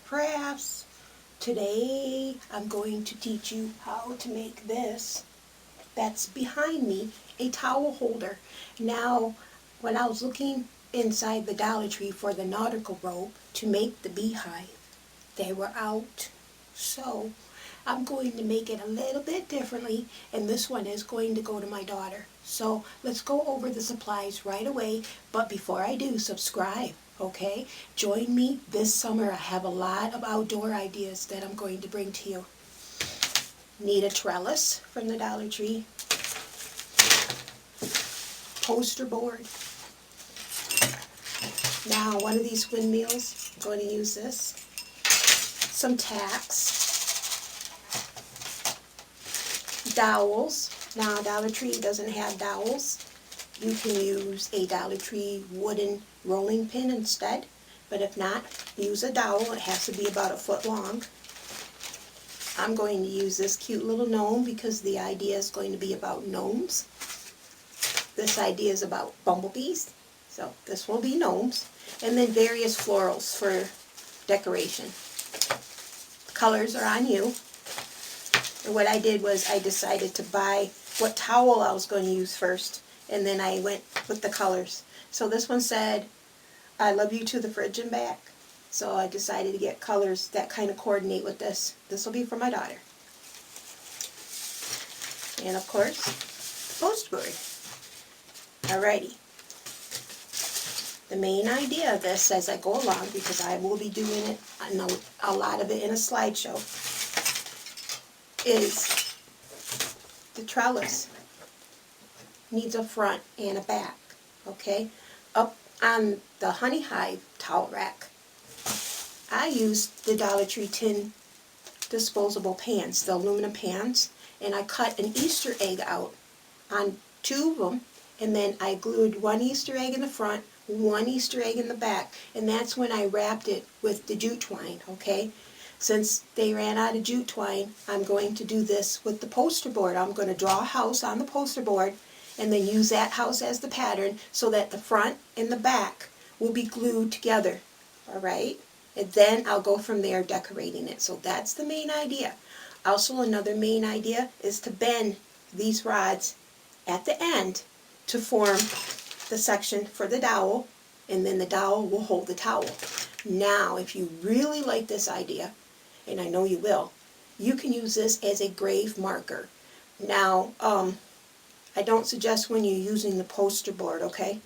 Crafts. Today I'm going to teach you how to make this that's behind me a towel holder. Now when I was looking inside the Dollar Tree for the nautical rope to make the beehive, they were out. So I'm going to make it a little bit differently, and this one is going to go to my daughter. So let's go over the supplies right away, but before I do, subscribe, okay? Join me this summer. I have a lot of outdoor ideas that I'm going to bring to you. Need a trellis from the Dollar Tree, poster board. Now one of these windmills, I'm going to use this. Some tacks. Dowels. Now Dollar Tree doesn't have dowels. You can use a Dollar Tree wooden rolling pin instead, but if not, use a dowel. It has to be about 1 foot long. I'm going to use this cute little gnome because the idea is going to be about gnomes. This idea is about bumblebees, so this will be gnomes. And then various florals for decoration. Colors are on you. And what I did was I decided to buy what towel I was going to use first, and then I went with the colors. So this one said, I love you to the fridge and back. So I decided to get colors that kind of coordinate with this. This will be for my daughter. And of course, the posterboard. Alrighty. The main idea of this as I go along, because I will be doing it, I know a lot of it in a slideshow, is the trellis needs a front and a back, okay? Up on the honey hive towel rack, I used the Dollar Tree tin disposable pans, the aluminum pans, and I cut an Easter egg out on 2 of them, and then I glued 1 Easter egg in the front, 1 Easter egg in the back, and that's when I wrapped it with the jute twine, okay? Since they ran out of jute twine, I'm going to do this with the poster board. I'm going to draw a house on the poster board and then use that house as the pattern so that the front and the back will be glued together, alright? And then I'll go from there decorating it. So that's the main idea. Also, another main idea is to bend these rods at the end to form the section for the dowel, and then the dowel will hold the towel. Now, if you really like this idea, and I know you will, you can use this as a grave marker. Now, I don't suggest when you're using the poster board, okay?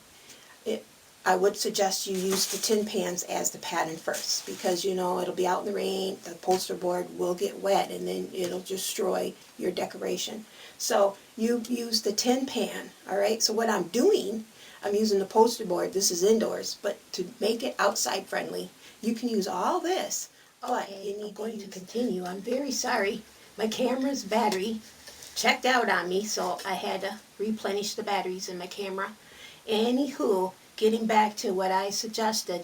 I would suggest you use the tin pans as the pattern first, because you know it'll be out in the rain, the poster board will get wet, and then it'll destroy your decoration. So you use the tin pan, alright? So what I'm doing, I'm using the poster board, this is indoors, but to make it outside friendly, you can use all this. But I'm going to continue. I'm very sorry. My camera's battery checked out on me, so I had to replenish the batteries in my camera. Anywho, getting back to what I suggested,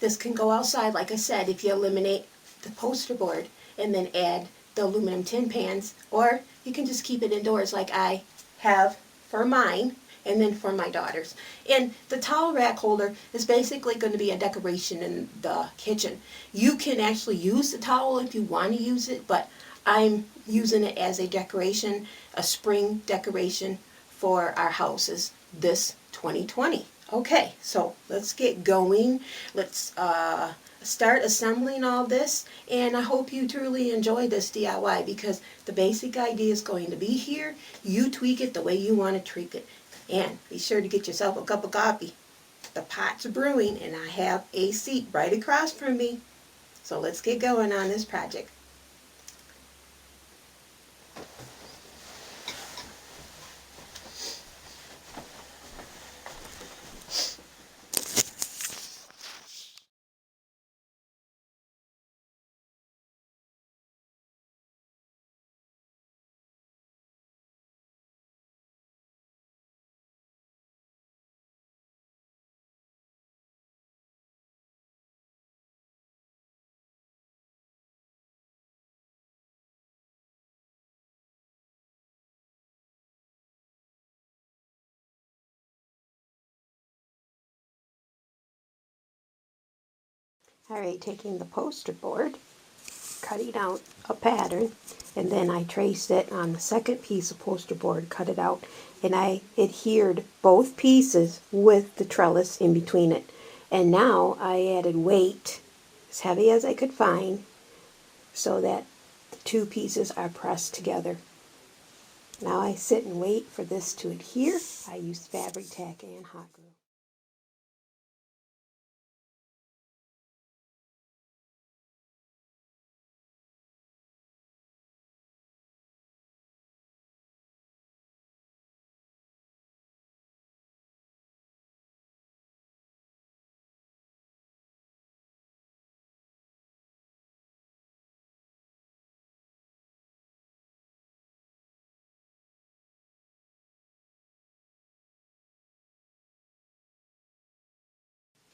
this can go outside, like I said, if you eliminate the poster board and then add the aluminum tin pans, or you can just keep it indoors like I have for mine, and then for my daughters. And the towel rack holder is basically going to be a decoration in the kitchen. You can actually use the towel if you want to use it, but I'm using it as a decoration, a spring decoration for our houses this 2020. Okay, so let's get going. Let's start assembling all this, and I hope you truly enjoy this DIY, because the basic idea is going to be here. You tweak it the way you want to tweak it. And be sure to get yourself a cup of coffee. The pot's brewing, and I have a seat right across from me. So let's get going on this project. Alright, taking the poster board, cutting out a pattern, and then I traced it on the second piece of poster board, cut it out, and I adhered both pieces with the trellis in between it. And now I added weight, as heavy as I could find, so that the two pieces are pressed together. Now I sit and wait for this to adhere. I use Fabri-tac and Hotglue.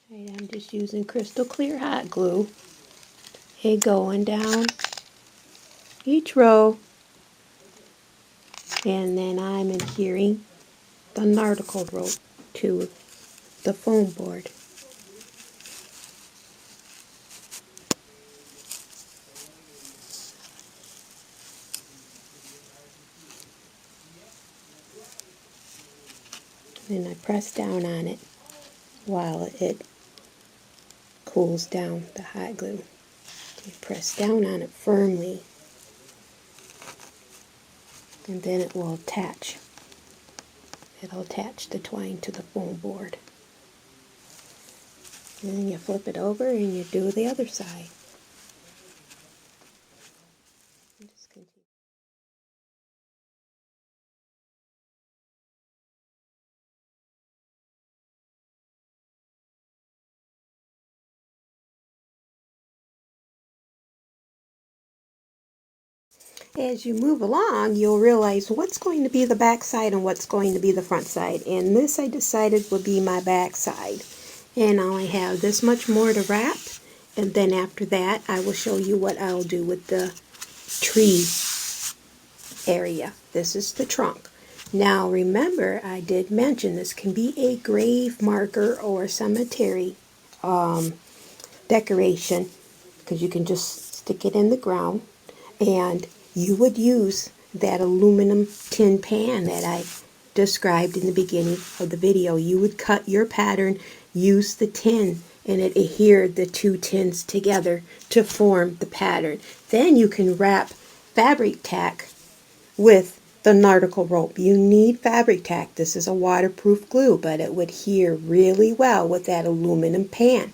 Right, I'm just using crystal clear hot glue and going down each row, and then I'm adhering the nautical rope to the foam board. And I press down on it while it cools down, the hot glue. You press down on it firmly, and then it will attach. It'll attach the twine to the foam board. And then you flip it over and you do the other side. Just continue. As you move along, you'll realize what's going to be the back side and what's going to be the front side. And this I decided would be my back side. And now I have this much more to wrap. And then after that, I will show you what I'll do with the tree area. This is the trunk. Now remember, I did mention this can be a grave marker or cemetery decoration, because you can just stick it in the ground, and you would use that aluminum tin pan that I described in the beginning of the video. You would cut your pattern, use the tin, and it adhered the two tins together to form the pattern. Then you can wrap Fabri-tac with the nautical rope. You need Fabri-tac. This is a waterproof glue, but it would adhere really well with that aluminum pan.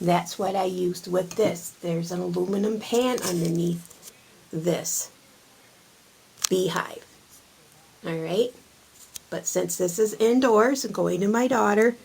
That's what I used with this. There's an aluminum pan underneath this beehive. Alright? But since this is indoors and going to my daughter,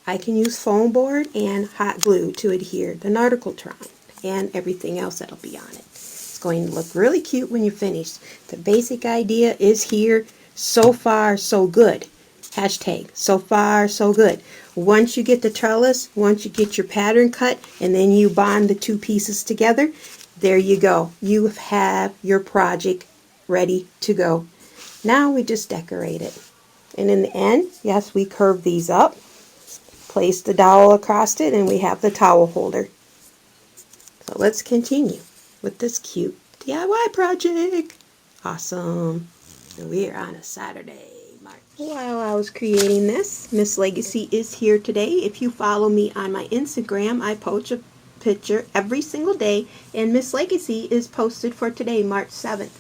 I can use foam board and hot glue to adhere the nautical twine and everything else that'll be on it. It's going to look really cute when you finish. The basic idea is here. So far, so good. Hashtag, so far, so good. Once you get the trellis, once you get your pattern cut, and then you bond the two pieces together, there you go. You have your project ready to go. Now we just decorate it. And in the end, yes, we curve these up, place the dowel across it, and we have the towel holder. So let's continue with this cute DIY project. Awesome. And we are on a Saturday, March. While I was creating this, Miss Legacy is here today. If you follow me on my Instagram, I post a picture every single day, and Miss Legacy is posted for today, March 7th.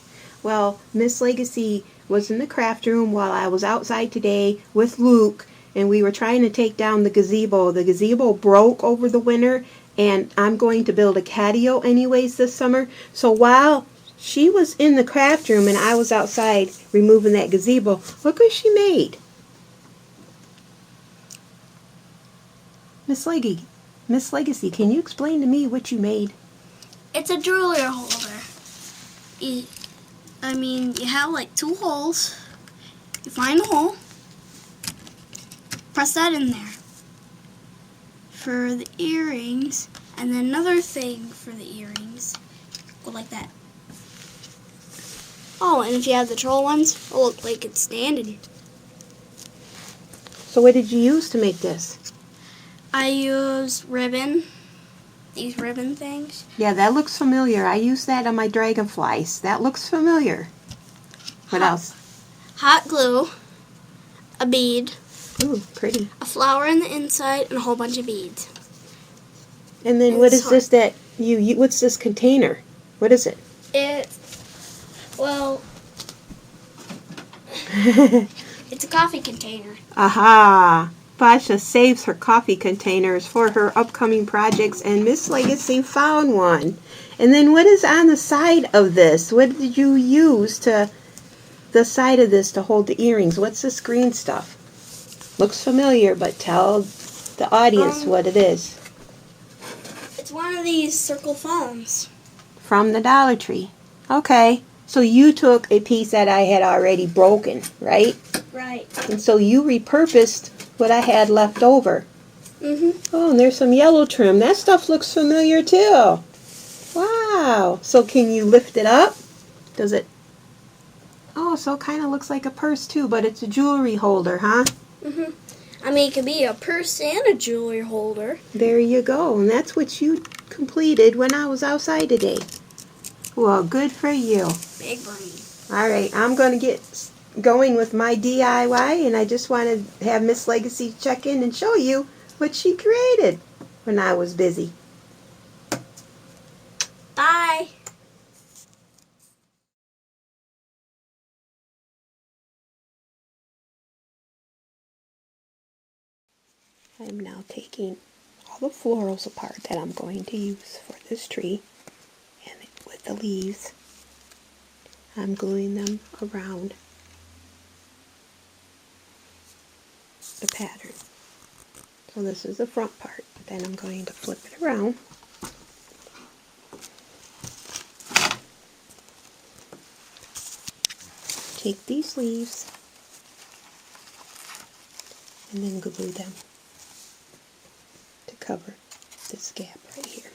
Well, Miss Legacy was in the craft room while I was outside today with Luke, and we were trying to take down the gazebo. The gazebo broke over the winter, and I'm going to build a catio anyways this summer. So while she was in the craft room and I was outside removing that gazebo, look what she made. Miss Legacy, can you explain to me what you made? It's a jewelry holder. You have like two holes. You find the hole, press that in there for the earrings, and then another thing for the earrings. Go like that. Oh, and if you have the troll ones, it'll look like it's standing. So what did you use to make this? I used ribbon these ribbon things. Yeah, that looks familiar. I use that on my dragonflies. That looks familiar. What else? Hot glue, a bead, Ooh, pretty. a flower on the inside, and a whole bunch of beads. And then And what is sorry. this that you what's this container? What is it? Well, it's a coffee container. Aha! Basha saves her coffee containers for her upcoming projects, and Miss Legacy found one. And then what is on the side of this? What did you use to the side of this to hold the earrings? What's this green stuff? Looks familiar, but tell the audience what it is. It's one of these circle foams. From the Dollar Tree. Okay. So you took a piece that I had already broken, right? Right. And so you repurposed what I had left over. Oh, and there's some yellow trim. That stuff looks familiar too. Wow. So can you lift it up? Does it? Oh, so it kind of looks like a purse too, but it's a jewelry holder, huh? I mean, it could be a purse and a jewelry holder. There you go. And that's what you completed when I was outside today. Well, good for you. Big brain. All right, I'm going to get going with my DIY, and I just want to have Miss Legacy check in and show you what she created when I was busy. Bye. I'm now taking all the florals apart that I'm going to use for this tree, and with the leaves, I'm gluing them around the pattern. So this is the front part. Then I'm going to flip it around. Take these leaves and then glue them to cover this gap right here.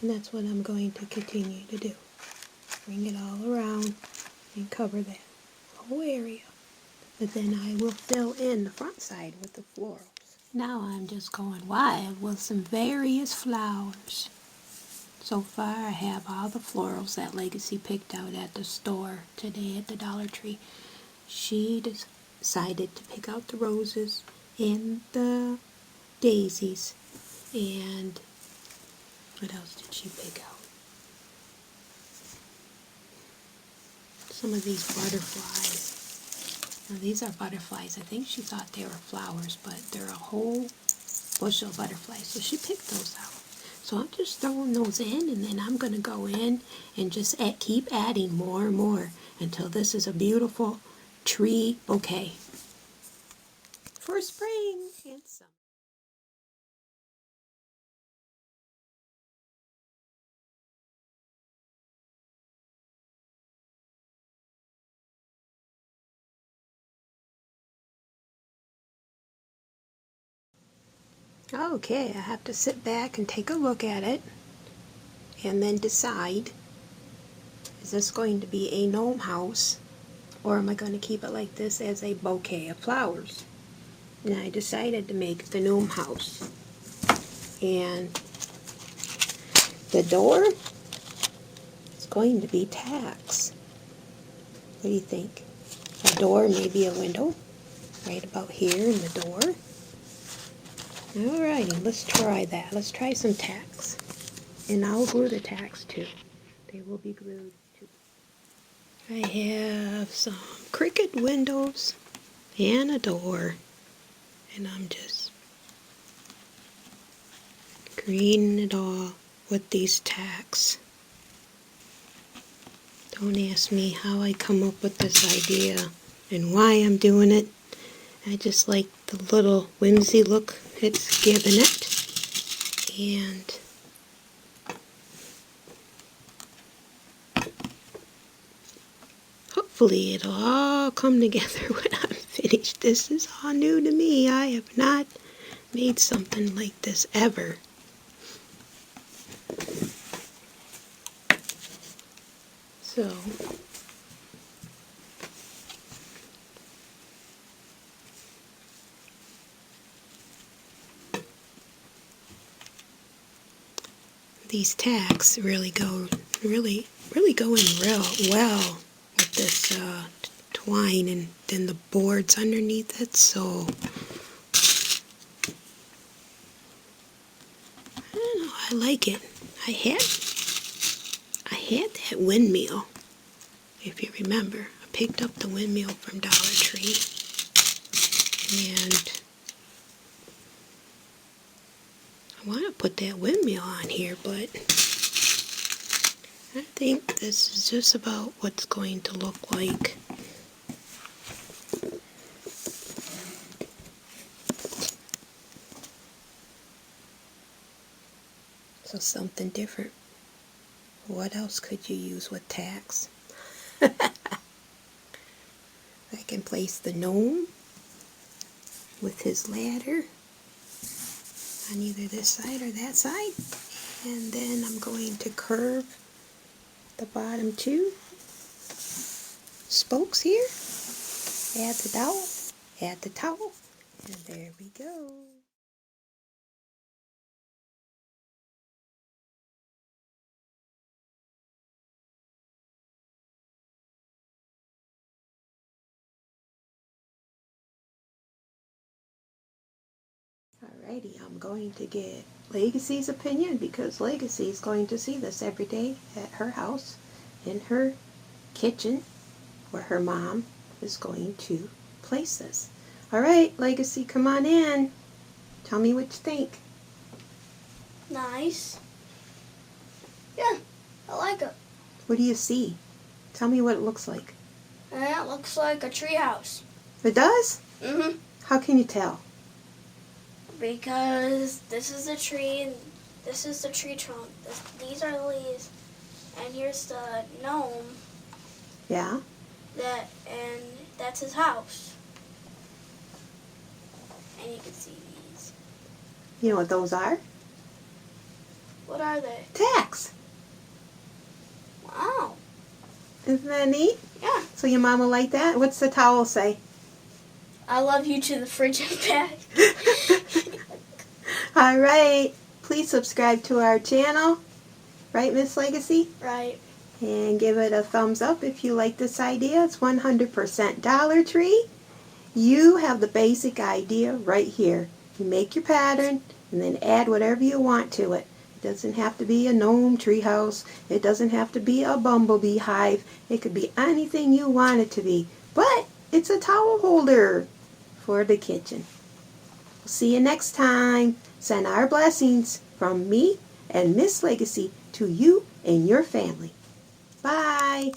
And that's what I'm going to continue to do. Bring it all around and cover that whole area. But then I will fill in the front side with the florals. Now I'm just going wild with some various flowers. So far I have all the florals that Legacy picked out at the store today at the Dollar Tree. She decided to pick out the roses and the daisies. And what else did she pick out? Some of these butterflies. Now these are butterflies. I think she thought they were flowers, but they're a whole bushel of butterflies. So she picked those out. So I'm just throwing those in, and then I'm going to go in and just keep adding more and more until this is a beautiful tree bouquet for spring and summer. Okay, I have to sit back and take a look at it and then decide, is this going to be a gnome house, or am I going to keep it like this as a bouquet of flowers? And I decided to make the gnome house. And the door is going to be tacs. What do you think? A door, maybe a window, right about here in the door. Alrighty, let's try that. Let's try some tacs. And I'll glue the tacs too. They will be glued too. I have some Cricut windows and a door. And I'm just creating it all with these tacs. Don't ask me how I come up with this idea and why I'm doing it. I just like the little whimsy look it's given it. And hopefully it'll all come together when I'm finished. This is all new to me. I have not made something like this ever. So these tacs really go in real well with this twine and then the boards underneath it. So I don't know, I like it. I had that windmill, if you remember. I picked up the windmill from DollarTree, and I want to put that windmill on here, but I think this is just about what it's going to look like. So something different. What else could you use with tacs? I can place the gnome with his ladder on either this side or that side. And then I'm going to curve the bottom two spokes here. Add the dowel, add the towel, and there we go. Alrighty, I'm going to get Legacy's opinion because Legacy is going to see this every day at her house, in her kitchen, where her mom is going to place this. Alright, Legacy, come on in. Tell me what you think. Nice. Yeah, I like it. What do you see? Tell me what it looks like. It looks like a tree house. It does? Mm-hmm. How can you tell? Because this is the tree, and this is the tree trunk. These are the leaves, and here's the gnome. Yeah? And that's his house. And you can see these. You know what those are? What are they? Tacs. Wow. Isn't that neat? Yeah. So your mom will like that? What's the towel say? I love you to the fridge and back. Alright, please subscribe to our channel. Right, Miss Legacy? Right. And give it a thumbs up if you like this idea. It's 100% DollarTree. You have the basic idea right here. You make your pattern and then add whatever you want to it. It doesn't have to be a gnome tree house. It doesn't have to be a bumblebee hive. It could be anything you want it to be. But it's a towel holder for the kitchen. We'll see you next time. Send our blessings from me and Miss Legacy to you and your family. Bye.